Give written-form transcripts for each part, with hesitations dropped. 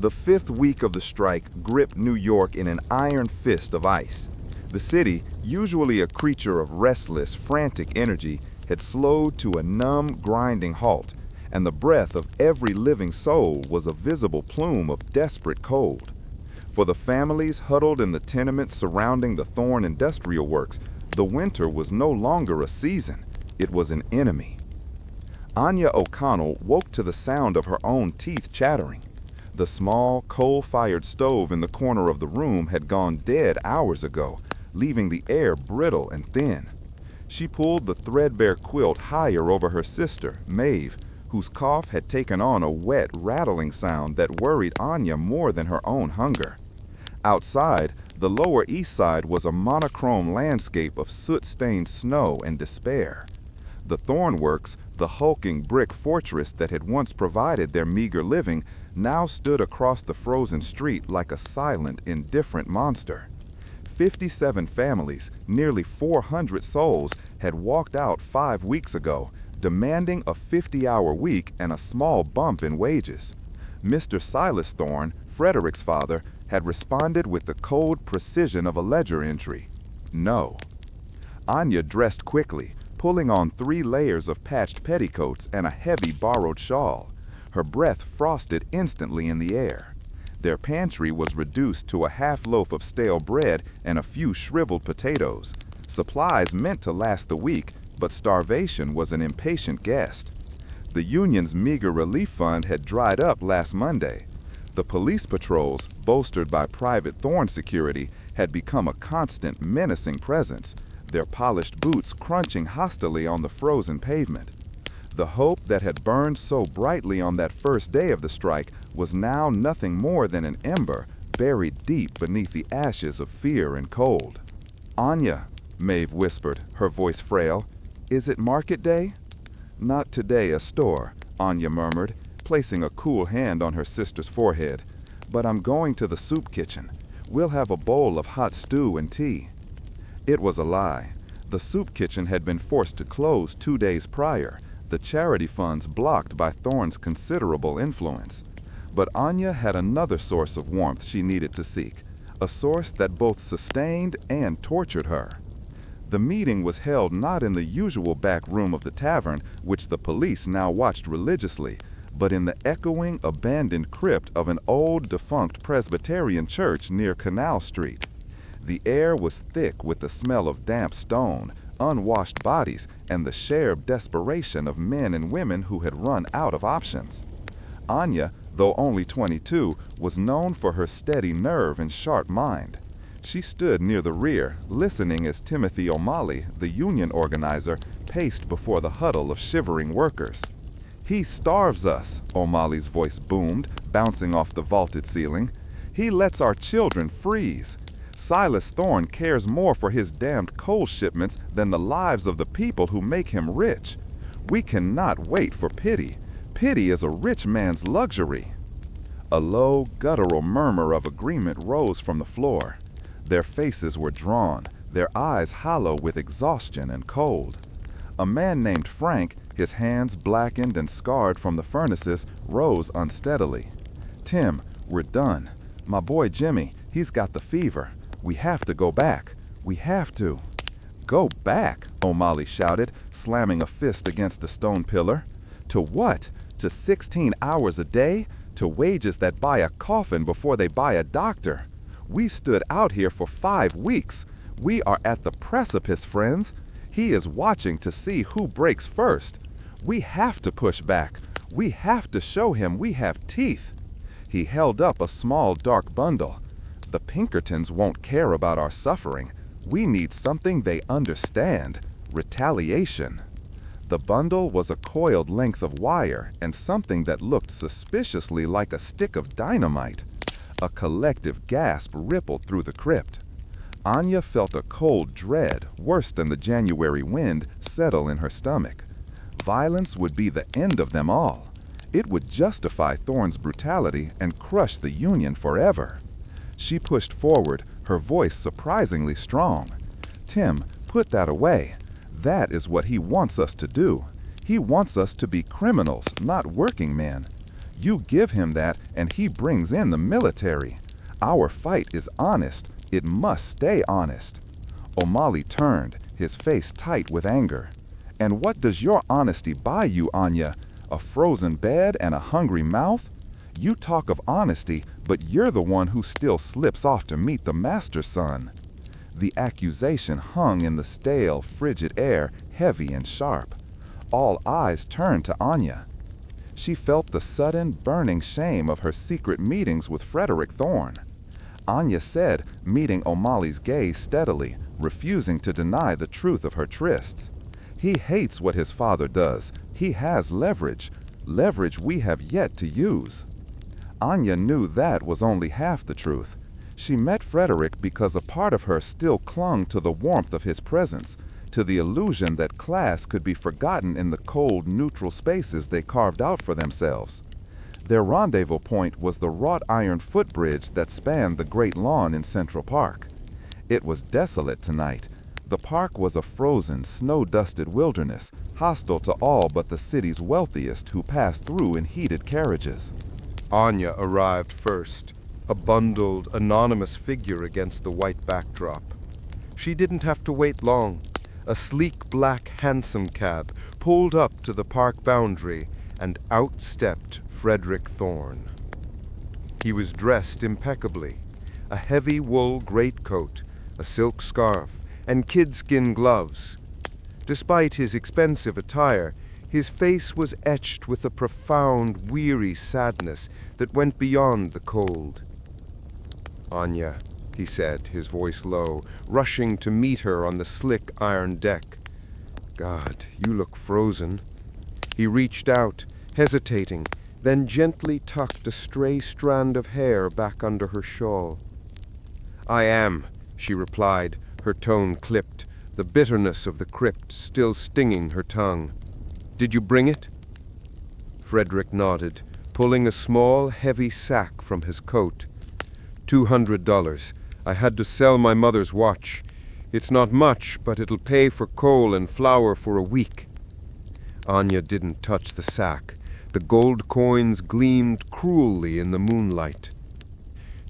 The fifth week of the strike gripped New York in an iron fist of ice. The city, usually a creature of restless, frantic energy, had slowed to a numb, grinding halt, and the breath of every living soul was a visible plume of desperate cold. For the families huddled in the tenements surrounding the Thorne Industrial Works, the winter was no longer a season, it was an enemy. Anya O'Connell woke to the sound of her own teeth chattering. The small, coal-fired stove in the corner of the room had gone dead hours ago, leaving the air brittle and thin. She pulled the threadbare quilt higher over her sister, Maeve, whose cough had taken on a wet, rattling sound that worried Anya more than her own hunger. Outside, the Lower East Side was a monochrome landscape of soot-stained snow and despair. The Thorne Works, the hulking brick fortress that had once provided their meager living, now stood across the frozen street like a silent, indifferent monster. 57 families, nearly 400 souls, had walked out 5 weeks ago, demanding a 50-hour week and a small bump in wages. Mr. Silas Thorne, Frederick's father, had responded with the cold precision of a ledger entry: no. Anya dressed quickly, pulling on 3 layers of patched petticoats and a heavy borrowed shawl. Her breath frosted instantly in the air. Their pantry was reduced to a half loaf of stale bread and a few shriveled potatoes. Supplies meant to last the week, but starvation was an impatient guest. The union's meager relief fund had dried up last Monday. The police patrols, bolstered by private Thorne security, had become a constant, menacing presence, their polished boots crunching hostilely on the frozen pavement. The hope that had burned so brightly on that first day of the strike was now nothing more than an ember buried deep beneath the ashes of fear and cold. "Anya," Maeve whispered, her voice frail, "is it market day?" "Not today, a store," Anya murmured, placing a cool hand on her sister's forehead. "But I'm going to the soup kitchen. We'll have a bowl of hot stew and tea." It was a lie. The soup kitchen had been forced to close 2 days prior, the charity funds blocked by Thorne's considerable influence. But Anya had another source of warmth she needed to seek, a source that both sustained and tortured her. The meeting was held not in the usual back room of the tavern, which the police now watched religiously, but in the echoing, abandoned crypt of an old, defunct Presbyterian church near Canal Street. The air was thick with the smell of damp stone, unwashed bodies, and the shared desperation of men and women who had run out of options. Anya, though only 22, was known for her steady nerve and sharp mind. She stood near the rear, listening as Timothy O'Malley, the union organizer, paced before the huddle of shivering workers. "He starves us," O'Malley's voice boomed, bouncing off the vaulted ceiling. "He lets our children freeze. Silas Thorne cares more for his damned coal shipments than the lives of the people who make him rich. We cannot wait for pity. Pity is a rich man's luxury." A low, guttural murmur of agreement rose from the floor. Their faces were drawn, their eyes hollow with exhaustion and cold. A man named Frank, his hands blackened and scarred from the furnaces, rose unsteadily. "Tim, we're done. My boy Jimmy, he's got the fever. We have to go back. We have to." "Go back?" O'Malley shouted, slamming a fist against a stone pillar. "To what? To 16 hours a day? To wages that buy a coffin before they buy a doctor? We stood out here for 5 weeks. We are at the precipice, friends. He is watching to see who breaks first. We have to push back. We have to show him we have teeth." He held up a small, dark bundle. "The Pinkertons won't care about our suffering. We need something they understand. Retaliation." The bundle was a coiled length of wire and something that looked suspiciously like a stick of dynamite. A collective gasp rippled through the crypt. Anya felt a cold dread, worse than the January wind, settle in her stomach. Violence would be the end of them all. It would justify Thorne's brutality and crush the Union forever. She pushed forward, her voice surprisingly strong. "Tim, put that away. That is what he wants us to do. He wants us to be criminals, not working men. You give him that, and he brings in the military. Our fight is honest. It must stay honest." O'Malley turned, his face tight with anger. "And what does your honesty buy you, Anya? A frozen bed and a hungry mouth? You talk of honesty, but you're the one who still slips off to meet the master's son." The accusation hung in the stale, frigid air, heavy and sharp. All eyes turned to Anya. She felt the sudden, burning shame of her secret meetings with Frederick Thorne. Anya said, meeting O'Malley's gaze steadily, refusing to deny the truth of her trysts. "He hates what his father does. He has leverage we have yet to use." Anya knew that was only half the truth. She met Frederick because a part of her still clung to the warmth of his presence, to the illusion that class could be forgotten in the cold, neutral spaces they carved out for themselves. Their rendezvous point was the wrought iron footbridge that spanned the great lawn in Central Park. It was desolate tonight. The park was a frozen, snow-dusted wilderness, hostile to all but the city's wealthiest who passed through in heated carriages. Anya arrived first, a bundled, anonymous figure against the white backdrop. She didn't have to wait long. A sleek black hansom cab pulled up to the park boundary, and out stepped Frederick Thorne. He was dressed impeccably, a heavy wool greatcoat, a silk scarf, and kidskin gloves. Despite his expensive attire, his face was etched with a profound, weary sadness that went beyond the cold. "Anya," he said, his voice low, rushing to meet her on the slick iron deck. "God, you look frozen." He reached out, hesitating, then gently tucked a stray strand of hair back under her shawl. "I am," she replied, her tone clipped, the bitterness of the crypt still stinging her tongue. "Did you bring it?" Frederick nodded, pulling a small, heavy sack from his coat. $200. I had to sell my mother's watch. It's not much, but it'll pay for coal and flour for a week." Anya didn't touch the sack. The gold coins gleamed cruelly in the moonlight.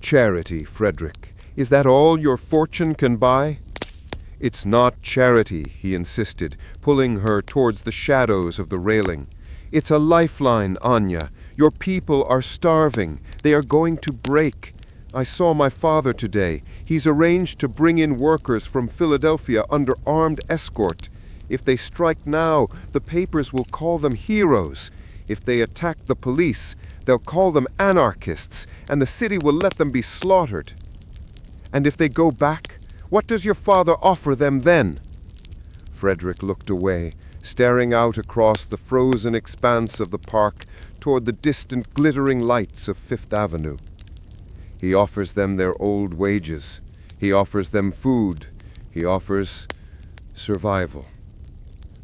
"Charity, Frederick. Is that all your fortune can buy?" "It's not charity," he insisted, pulling her towards the shadows of the railing. "It's a lifeline, Anya. Your people are starving. They are going to break. I saw my father today. He's arranged to bring in workers from Philadelphia under armed escort. If they strike now, the papers will call them heroes. If they attack the police, they'll call them anarchists, and the city will let them be slaughtered. And if they go back, what does your father offer them then?" Frederick looked away, staring out across the frozen expanse of the park toward the distant glittering lights of Fifth Avenue. "He offers them their old wages. He offers them food. He offers survival."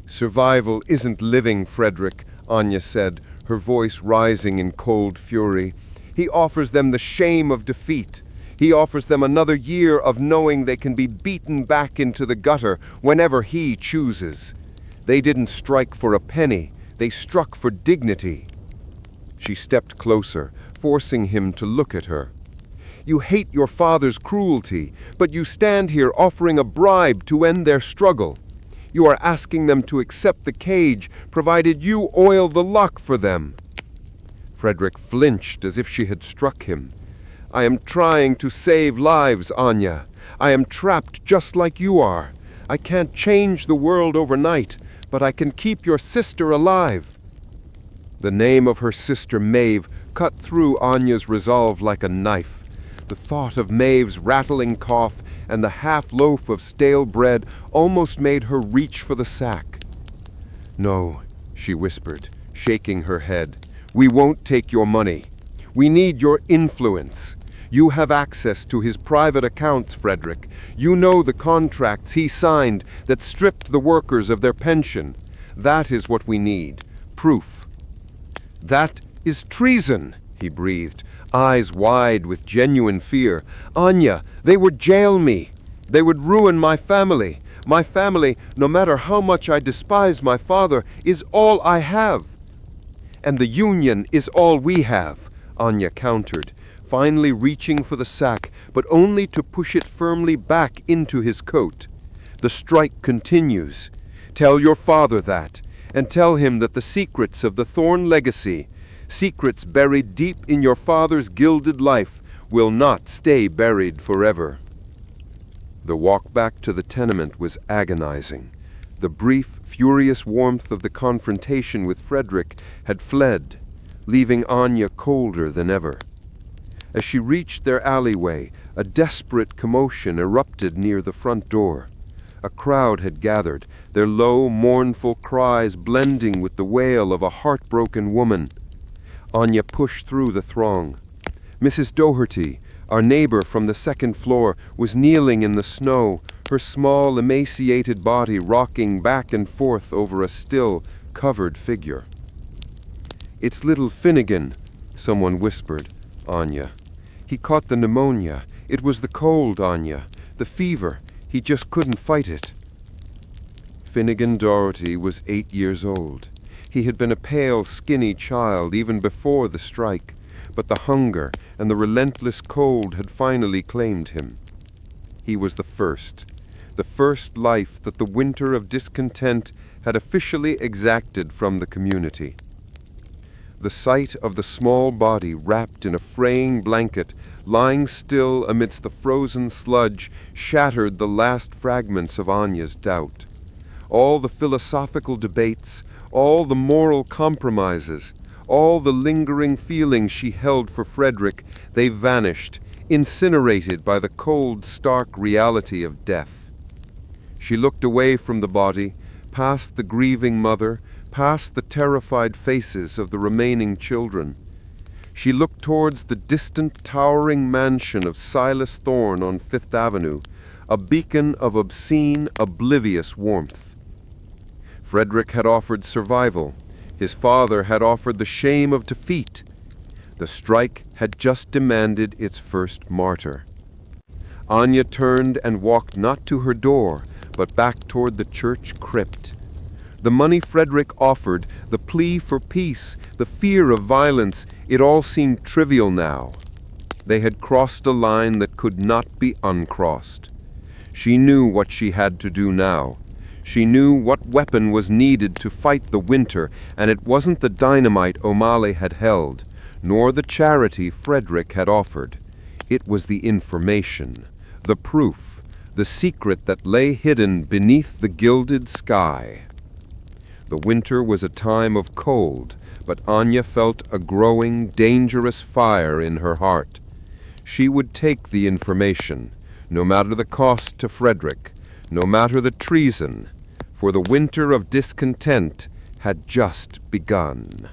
"Survival isn't living, Frederick," Anya said, her voice rising in cold fury. "He offers them the shame of defeat. He offers them another year of knowing they can be beaten back into the gutter whenever he chooses. They didn't strike for a penny. They struck for dignity." She stepped closer, forcing him to look at her. "You hate your father's cruelty, but you stand here offering a bribe to end their struggle. You are asking them to accept the cage, provided you oil the luck for them." Frederick flinched as if she had struck him. "I am trying to save lives, Anya. I am trapped just like you are. I can't change the world overnight, but I can keep your sister alive." The name of her sister Maeve cut through Anya's resolve like a knife. The thought of Maeve's rattling cough and the half loaf of stale bread almost made her reach for the sack. "No," she whispered, shaking her head. "We won't take your money. We need your influence. You have access to his private accounts, Frederick. You know the contracts he signed that stripped the workers of their pension. That is what we need. Proof." "That is treason," he breathed, eyes wide with genuine fear. "Anya, they would jail me. They would ruin my family. My family, no matter how much I despise my father, is all I have." And the Union is all we have, Anya countered, finally reaching for the sack, but only to push it firmly back into his coat. The strike continues. Tell your father that, and tell him that the secrets of the Thorne legacy, secrets buried deep in your father's gilded life, will not stay buried forever. The walk back to the tenement was agonizing. The brief, furious warmth of the confrontation with Frederick had fled, leaving Anya colder than ever. As she reached their alleyway, a desperate commotion erupted near the front door. A crowd had gathered, their low, mournful cries blending with the wail of a heartbroken woman. Anya pushed through the throng. Mrs. Doherty, our neighbor from the second floor, was kneeling in the snow, her small, emaciated body rocking back and forth over a still, covered figure. "It's little Finnegan," someone whispered. Anya. "He caught the pneumonia. It was the cold, Anya. The fever. He just couldn't fight it." Finnegan Doherty was 8 years old. He had been a pale, skinny child even before the strike, but the hunger and the relentless cold had finally claimed him. He was the first life that the winter of discontent had officially exacted from the community. The sight of the small body wrapped in a fraying blanket, lying still amidst the frozen sludge, shattered the last fragments of Anya's doubt. All the philosophical debates, all the moral compromises, all the lingering feelings she held for Frederick, they vanished, incinerated by the cold, stark reality of death. She looked away from the body, past the grieving mother, past the terrified faces of the remaining children. She looked towards the distant, towering mansion of Silas Thorne on Fifth Avenue, a beacon of obscene, oblivious warmth. Frederick had offered survival. His father had offered the shame of defeat. The strike had just demanded its first martyr. Anya turned and walked not to her door, but back toward the church crypt. The money Frederick offered, the plea for peace, the fear of violence, it all seemed trivial now. They had crossed a line that could not be uncrossed. She knew what she had to do now. She knew what weapon was needed to fight the winter, and it wasn't the dynamite O'Malley had held, nor the charity Frederick had offered. It was the information, the proof, the secret that lay hidden beneath the gilded sky. The winter was a time of cold, but Anya felt a growing, dangerous fire in her heart. She would take the information, no matter the cost to Frederick, no matter the treason, for the winter of discontent had just begun.